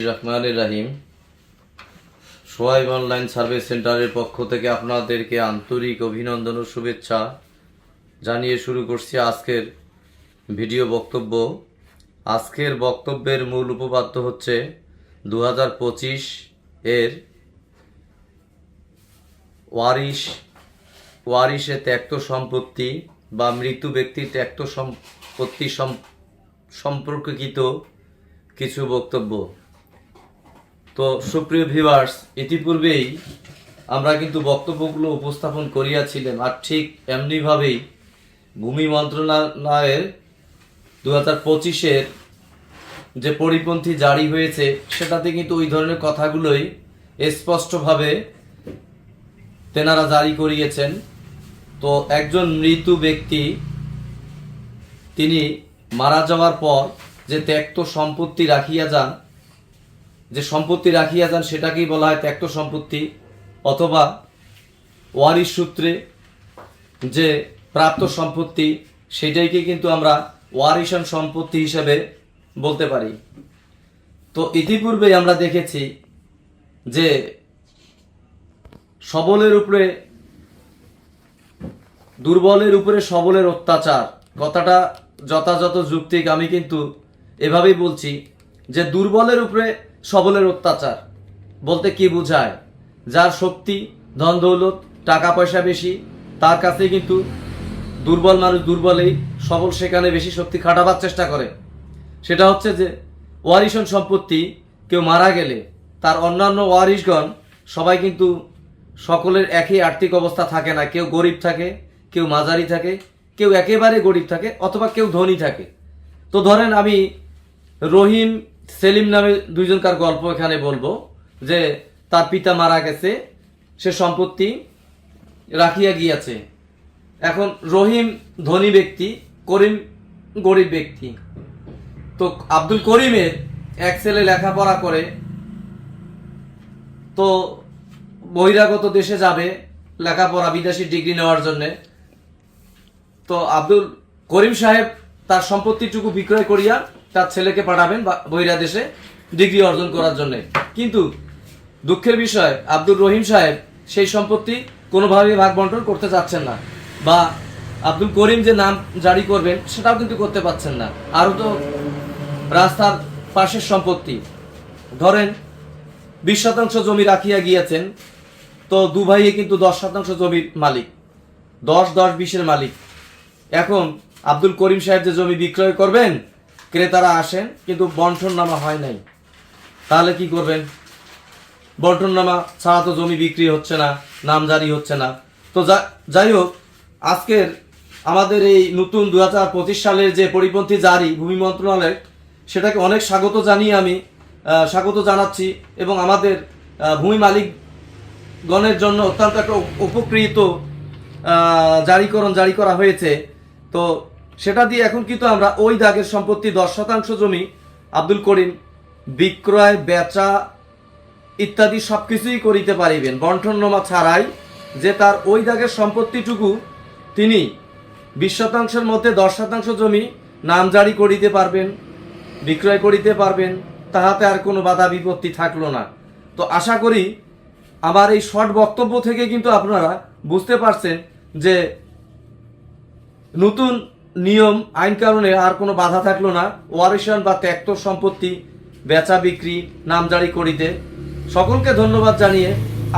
রহমানির রাহিম। Suhaib online service সেন্টারের পক্ষ থেকে আপনাদেরকে আন্তরিক অভিনন্দন ও শুভেচ্ছা জানিয়ে শুরু করছি আজকের ভিডিও বক্তব্য। আজকের বক্তব্যের মূল উপপাদ্য হচ্ছে 2025 এর ওয়ারিশে ত্যক্ত সম্পত্তি বা মৃত ব্যক্তির ত্যক্ত সম্পত্তি সম্পর্কিত কিছু বক্তব্য। তো সুপ্রিয় ভিউয়ার্স, ইতিপূর্বেই আমরা কিন্তু বক্তব্যগুলো উপস্থাপন করিয়াছিলাম, আর ঠিক এমনিভাবেই ভূমি মন্ত্রণালয়ের 2025-এর যে পরিপন্থী জারি হয়েছে সেটাতে কিন্তু ওই ধরনের কথাগুলোই স্পষ্টভাবে তেনারা জারি করিয়েছেন। তো একজন মৃত ব্যক্তি তিনি মারা যাওয়ার পর যে ত্যক্ত সম্পত্তি রাখিয়া যান, সেটাকেই বলা হয় ত্যক্ত সম্পত্তি, অথবা ওয়ারিশ সূত্রে যে প্রাপ্ত সম্পত্তি সেটাইকে কিন্তু আমরা ওয়ারিশান সম্পত্তি হিসেবে বলতে পারি। তো ইতিপূর্বে আমরা দেখেছি যে দুর্বলের উপরে সবলের অত্যাচার কথাটা যথাযথ যুক্তিক। আমি কিন্তু এভাবেই বলছি যে দুর্বলের উপরে সবলের অত্যাচার বলতে কি বোঝায়? যার শক্তি, ধন দৌলত, টাকা পয়সা বেশি, তার কাছে কিন্তু দুর্বল মানুষ দুর্বলেই, সবল সেখানে বেশি শক্তি খাটাবার চেষ্টা করে। সেটা হচ্ছে যে ওয়ারিশন সম্পত্তি, কেউ মারা গেলে তার অন্যান্য ওয়ারিশগণ সবাই কিন্তু সকলের একই আর্থিক অবস্থা থাকে না। কেউ গরিব থাকে, কেউ মাঝারি থাকে, কেউ একেবারে গরিব থাকে, অথবা কেউ ধনী থাকে। তো ধরেন আমি রহিম সেলিম নামে দুইজনকার গল্প এখানে বলবো, যে তার পিতা মারা গেছে, সে সম্পত্তি রাখিয়া গিয়াছে। এখন রহিম ধনী ব্যক্তি, করিম গরিব ব্যক্তি। তো আব্দুল করিমের এক ছেলে লেখাপড়া করে, তো বহিরাগত দেশে যাবে লেখাপড়া, বিদেশি ডিগ্রি নেওয়ার জন্য। তো আব্দুল করিম সাহেব তার সম্পত্তিটুকু বিক্রয় করিয়া তার ছেলেকে পাঠাবেন বহিরা দেশে ডিগ্রি অর্জন করার জন্য। কিন্তু দুঃখের বিষয়, আব্দুল রহিম সাহেব সেই সম্পত্তি কোনোভাবেই ভাগ বন্টন করতে চাচ্ছেন না, বা আব্দুল করিম যে নাম জারি করবেন সেটাও কিন্তু করতে পারছেন না। আরও তো রাস্তার পাশের সম্পত্তি, ধরেন 20% জমি রাখিয়া গিয়েছেন, তো দু ভাইয়ে কিন্তু 10% জমির মালিক, 10-10-20-এর মালিক। এখন আব্দুল করিম সাহেব যে জমি বিক্রয় করবেন, ক্রেতারা আসেন, কিন্তু বন্টননামা হয় নাই। তাহলে কি করবেন? বন্টননামা ছাড়া তো জমি বিক্রি হচ্ছে না, নাম জারি হচ্ছে না। তো যাই হোক, আজকের আমাদের এই নতুন 2025 সালের যে পরিপন্থী জারি ভূমি মন্ত্রণালয়ের, সেটাকে অনেক স্বাগত জানাচ্ছি, এবং আমাদের ভূমি মালিকগণের জন্য অত্যন্ত একটা উপকৃত জারি করা হয়েছে। তো সেটা দিয়ে এখন কিন্তু আমরা ওই দাগের সম্পত্তি 10% জমি আব্দুল করিম বিক্রয়, বেচা ইত্যাদি সবকিছুই করিতে পারিবেন বন্টননামা ছাড়াই, যে তার ওই দাগের সম্পত্তিটুকু তিনি 20%-এর মধ্যে 10% জমি নাম জারি করিতে পারবেন, বিক্রয় করিতে পারবেন, তাহাতে আর কোনো বাধা বিপত্তি থাকলো না। তো আশা করি আমার এই শর্ট বক্তব্য থেকে কিন্তু আপনারা বুঝতে পারছেন যে নতুন নিয়ম আইন কানুনে আর কোনো বাধা থাকলো না ওয়ারিশান বা ত্যক্ত সম্পত্তি বেচা বিক্রি, নাম জারি করিতে। সকলকে ধন্যবাদ জানিয়ে